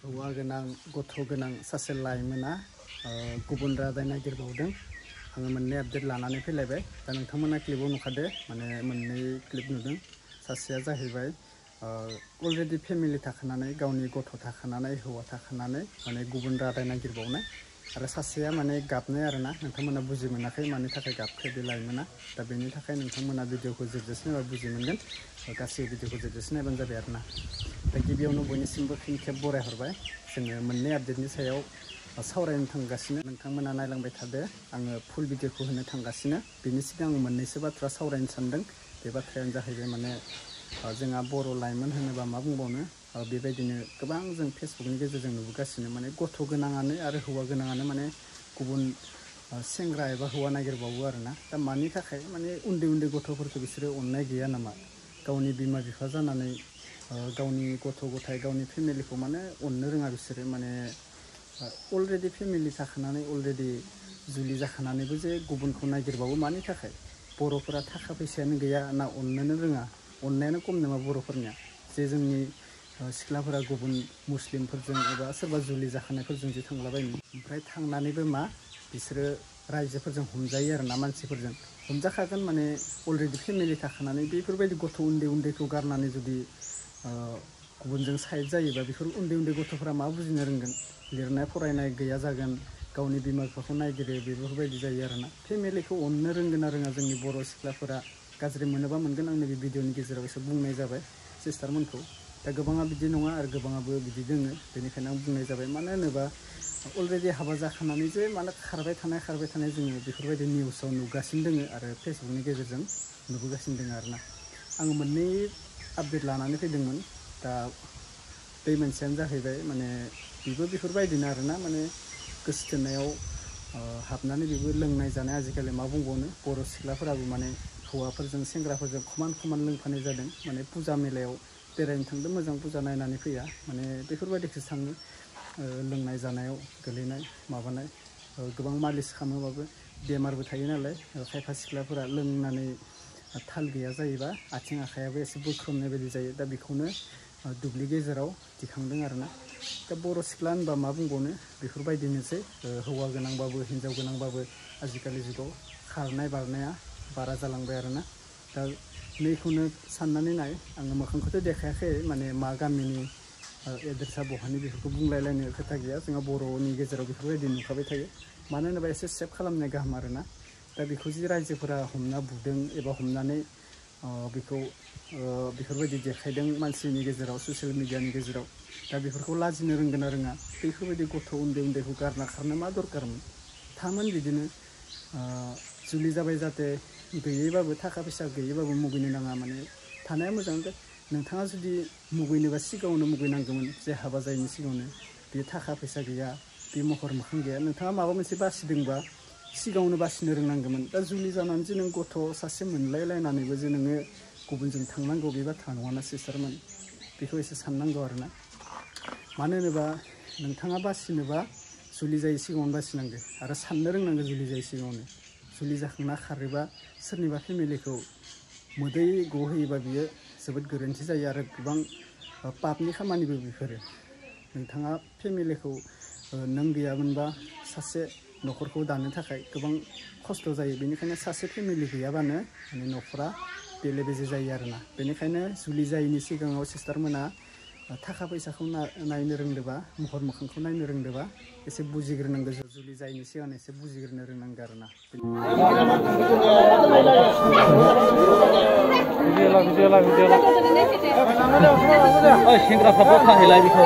हौवा गोनां गथ' गोनां सासे लाइमोना गुबुन रादाय नागिरबावदों। आङो मोननै आपडेट लानानै फैलायबाय। दा नोंथांमोना क्लिपआव नुखादो माने मोननै क्लिप नुदों। सासेया जाहैबाय अलरेडि फेमिलि थाखानानै गावनि गथ' थाखानानै हौवा थाखानानै माने गुबुन रादाय नागिरबावनाय आरो सासेया माने गाबनाय आरोना नोंथांमोना बुजि मोनाखै मानि थाखाय गाबखो बे लाइमोना। दा बेनि थाखाय नोंथांमोना भिडिअखौ जोबजासे नायबा बुजि मोनगोन। गासै भिडिअखौ जोबजासे नायबानो जाबाय आरोना। दा गिबियावनो बयनिसिमबो फिन खेब बरायहरबाय। जोङो मोननै आपडेटनि सायाव सावरायनो थांगासिनो। नोंथांमोना नायलांबाय थादो। आङो फुल भिडिअखौ होनो थांगासिनो। बेनि सिगां आं मोननैसो बाथ्रा सावरायनो सानदों। बे बाथ्रायानो जाहैबाय माने जोंहा बर' लाइमोन होनोबा मा बुंबावनो बेबायदिनो गोबां जों फेसबुकनि गेजेरजों नुबोगासिनो माने गथ' गोनाङानो आरो हौवा गोनाङानो माने गुबुन सेंग्रा एबा हौवा नागिरबावो आरोना। दा मानि थाखाय माने उन्दै उन्दै गथ'फोरखौ बिसोरो अननाय गैया नामा? गावनि बिमा बिफा जानानै गावनि गथ' गथाय गावनि फेमिलिखौ माने अननो रोङा बिसोरो माने अलरेडि फेमिलि थाखानानै अलरेडि जुलि जाखानानैबो जे गुबुनखौ नागिरबावो मानि थाखाय? बर'फोरा थाखा फैसायानो गैया ना अननोनो रोङा? अननायानो खम नामा बर'फोरनिया? जे जोंनि सिख्लाफोरा गुबुन मुस्लिमफोरजों एबा सोरबा जुलि जाखानायफोरजों जे थांलाबायनो ओमफ्राय थांनानैबो मा बिसोरो रायजोफोरजों हमजायो आरोना मानसिफोरजों हमजाखागोन माने अलरेडि फेमिलि थाखानानै बेफोरबायदि गथ' उन्दै उन्दैखौ गारनानै जुदि गुबुनजों साइड जायोबा बेफोर उन्दै उन्दै गथ'फोरा मा बुजिनो रोंगोन? लिरनाय फरायनाय गैया जागोन। गावनि बिमा बिफाखौ नायगिरो बेफोरबायदि जायो आरोना। फेमिलिखौ अननो रोंगोन ना रोङा जोंनि बर' सिख्लाफोरा? गाज्रि मोनोबा मोनगोन आंनि बे भिडिअनि गेजेराव एसे बुंनाय जाबाय सिस्टारमोनखौ। दा गोबाङा बिदि नङा आरो गोबाङाबो बिदि दोङो। बेनिखायनो आं बुंनाय जाबाय। मानो होनोबा अलरेडि हाबा जाखानानै जे माने खारबाय थानाय जोङो बेफोरबायदि निउसाव नुगासिनो दोङो आरो फेसबुकनि गेजेरजों नुबोगासिनो दोङो आरोना। आङो मोननै आपडेट लानानै फैदोंमोन। दा बे मोनसेयानो जाहैबाय माने बेबो बेफोरबायदिनो आरोना माने गोसथोनायाव हाबनानै बेबो लोंनाय जानाय आजिखालि मा बुंबावनो बर' सिख्लाफोराबो माने हौवाफोरजों सेंग्राफोरजों खमान लोंफानाय जादों। माने फुजा मेलायाव बेरायनो थांदों मोजां फुजा नायनानै फैया माने बेफोरबायदिखौसो थाङो। लोंनाय जानायाव गोलैनाय माबानाय गोबां मालिस खालामोबाबो बेमारबो थायो नालाय खायफा सिख्लाफोरा लोंनानै थाल गैया जायोबा आथिं आखायाबो एसे बोख्रबनाय बायदि जायो। दा बेखौनो दुब्लि गेजेराव दिखांदों आरोना। दा बर' सिख्ला होनबा मा बुंबावनो बेफोरबायदिनोसै हौवा गोनांबाबो हिनजाव गोनांबाबो आजिखालि जुगाव खारनाय बारनाया बारा जालांबाय आरोना। दा नैखौनो साननानै नाय आङो मोखांखौथ' देखायाखै माने मा गामिनि एड्रेसा बहानि बेफोरखौ बुंलायलायनो खोथा गैया। जोंहा बर'नि गेजेराव बेफोरबायदि नुखाबाय थायो। मानो होनोबा एसे सेभ खालामनाय गाहाम आरोना। दा बेखौ जि रायजोफोरा हमना बुदों एबा हमनानै बेखौ बेफोरबायदि देखायदों मानसिनि गेजेराव ससियेल मिडियानि गेजेराव। दा बेफोरखौ लाजिनो रोंगोन ना रोङा? बेफोरबायदि गथ' उन्दै उन्दैखौ गारना खारनो मा दरकारमोन? थामोन बिदिनो जुलि जाबाय जाहाथे गैयैबाबो थाखा फैसा गैयैबाबो मुगैनो नाङा माने थानाया मोजां। नोंथाङा जुदि मुगैनोबा सिगाङावनो मुगैनांगौमोन जे हाबा जायैनि सिगाङावनो बे थाखा फैसा गैया बे महर मोखां गैया नोंथाङा माबा मोनसे बासिदोंबा सिगाङावनो बासिनो रोंनांगौमोन। दा जुलि जानानै जे नों गथ' सासे मोनलायलायनानैबो जे नोङो गुबुनजों थांनांगौ बे बाथ्रा नङाना सिस्टारमोन। बेखौ एसे साननांगौ आरोना। मानो होनोबा नोंथाङा बासिनोबा जुलि जायै सिगाङावनो बासिनांगौ आरो साननो रोंनांगौ जुलि जायै सिगाङावनो। जुलि जाखांना खारोबा सोरनिबा फेमिलिखौ मोदै गहोयोबा बियो जोबोद गोरोन्थि जायो आरो गोबां पापनि खामानिबो बेफोरो। नोंथाङा फेमिलिखौ नों गैयामोनबा सासे न'खरखौ दानो थाखाय गोबां खस्थ' जायो। बेनिखायनो सासे फेमिलि गैयाबानो माने न'खरा बेले बेजे जायो आरोना। बेनिखायनो जुलि जायैनि सिगाङाव सिस्टारमोना थाखा फैसाखौ नायनो रोंदोंबा महर मोखांखौ नायनो रोंदोंबा एसे बुजिग्रोनांगौ। जुलि जायैनि सिगां एसे बुजिग्रोनो रोंनांगौ आरोना। सेंग्राफ्राबो खाहैलाय बेखौ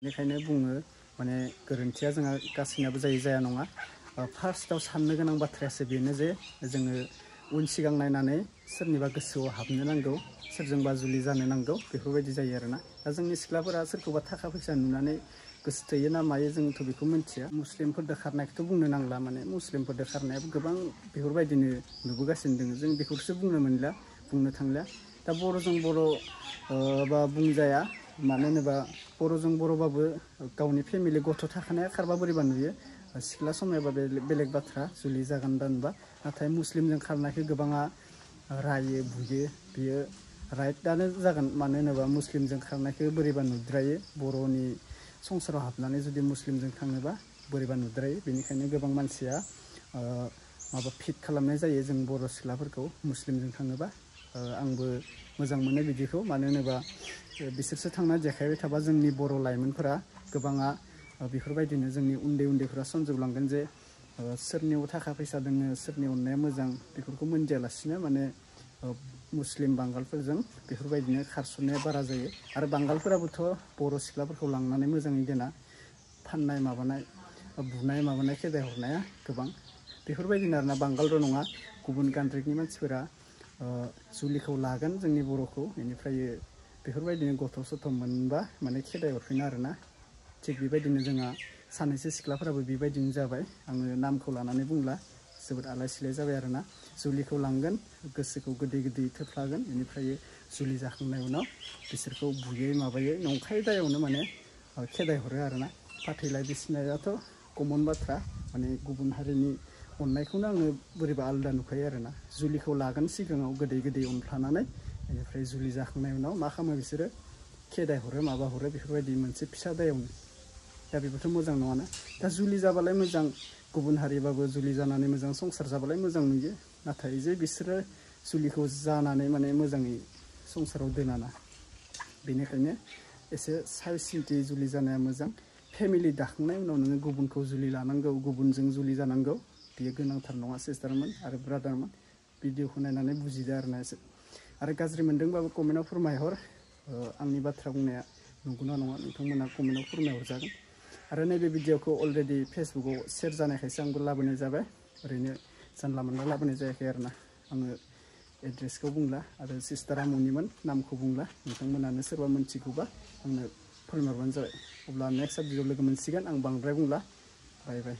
बेनिखायनो बुङो माने गोरोन्थिया जोंहा गासैनाबो जाया नङा फार्स्टआव साननो गोनां बाथ्रायासो बेनो जे जोङो उन सिगां नायनानै सोरनिबा गोसोआव हाबनो नांगौ सोरजोंबा जुलि जानो नांगौ बेफोरबायदि जायो आरोना दा जोंनि सिख्लाफोरा सोरखौबा थाखा फैसा नुनानै गोसो थोयो ना मायो जोंथ' बेखौ मिथिया मुस्लिमफोरदो खारनायखौथ' बुंनो नांला माने मुस्लिमफोरदो खारनायाबो गोबां बेफोरबायदिनो नुबोगासिनो दङ जों बेखौसो बुंनो थांला दा बर'जों बर' बा बुंजाया मानो होनोबा बर'जों बर'बाबो गावनि फेमिलि गथ' थाखानाया खारबा बोरैबा नुयो सिख्ला समायबा बेलेग बाथ्रा जुलि जागोन दानबा नाथाय मुस्लिमजों खारनायखौ गोबाङा रायो बुयो बियो राइटआनो जागोन मानो होनोबा मुस्लिमजों खारनायखौ बोरैबा नुद्रायो बर'नि संसाराव हाबनानै जुदि मुस्लिमजों थाङोबा बोरैबा नुद्रायो बेनिखायनो गोबां मानसिया माबा फिट खालामनाय जायो जों बर' सिख्लाफोरखौ मुस्लिमजों थाङोबा आंबो मोजां मोनो बिदिखौ मानो होनोबा बिसोरसो थांना देखायबाय थाबा जोंनि बर' लाइमोनफोरा गोबाङा बेफोरबायदिनो जोंनि उन्दैफोरा सनजोबलांगोन जे सोरनियाव थाखा फैसा दोङो सोरनि अननाया मोजां बेफोरखौ मोनथियालासिनो माने मुस्लिम बांगालफोरजों बेफोरबायदिनो खारसननाया बारा जायो आरो बांगालफोराबोथ' बर' सिख्लाफोरखौ लांनानै मोजाङै दोना फाननाय माबानाय बुनाय माबानाय खेदाय हरनाया गोबां बेफोरबायदिनो आरोना बांगालल' नङा गुबुन कान्ट्रिनि मानसिफोरा जुलिखौ लागोन जोंनि बर'खौ बेनिफ्राय बेफोरबायदिनो गथ' सथ' मोनबा माने खेदाय हरफिनो आरोना थिग बेबायदिनो जोंहा सानैसो सिख्लाफोराबो बेबायदिनो जाबाय आङो नामखौ लानानै बुंला जोबोद आलाय सिलाय जाबाय आरोना जुलिखौ लांगोन गोसोखौ गोदै थोफ्लागोन बेनिफ्राय जुलि जाखांनाय उनाव बिसोरखौ बुयै माबायै नंखाय दायावनो माने खेदाय हरो आरोना फाथैलाय बिसिनायाथ' कमन बाथ्रा माने गुबुन हारिनि अननायखौनो आङो बोरैबा आलादा नुखायो आरोना जुलिखौ लागोन सिगाङाव गोदै अनफ्लानानै बेनिफ्राय जुलि जाखांनायनि उनाव मा खालामो बिसोरो खेदाय हरो माबा हरो बेफोरबायदि मोनसे फिसा दायावनो दा बेबोथ' मोजां नङाना दा जुलि जाबालाय मोजां गुबुन हारिबाबो जुलि जानानै मोजां संसार जाबालाय मोजां नुयो नाथाय जे बिसोरो जुलिखौ जानानै माने मोजाङै संसाराव दोनाना बेनिखायनो एसे साइ सिन्थि जुलि जानाया मोजां फेमिलि दाखांनाय उनाव नोङो गुबुनखौ जुलि लानांगौ गुबुनजों जुलि जानांगौ बियो गोनांथार नङा सिस्टारमोन आरो ब्रादारमोन भिडिअखौ नायनानै बुजिदो आरोना एसे आरो गाज्रि मोनदोंबाबो कमेन्टआव फोरमायहर आंनि बाथ्रा बुंनाया नंगौना नङा नोंथांमोना कमेन्टआव फोरमायहरजागोन आरो नैबे भिडिअखौ अलरेडि फेसबुकाव सेयार जानायखायसो आंबो लाबोनाय जाबाय ओरैनो जानला मोनला लाबोनाय जायाखै आरोना आङो एड्रेसखौ बुंला आरो सिस्टारा मुनिमोन नामखौ बुंला नोंथांमोनानो सोरबा मोनथिगौबा आंनो फोरमायहरबानो जाबाय अब्ला नेक्स्ट भिडिअ लोगो मोनसिगोन आं बांद्राय बुंला बाय बाय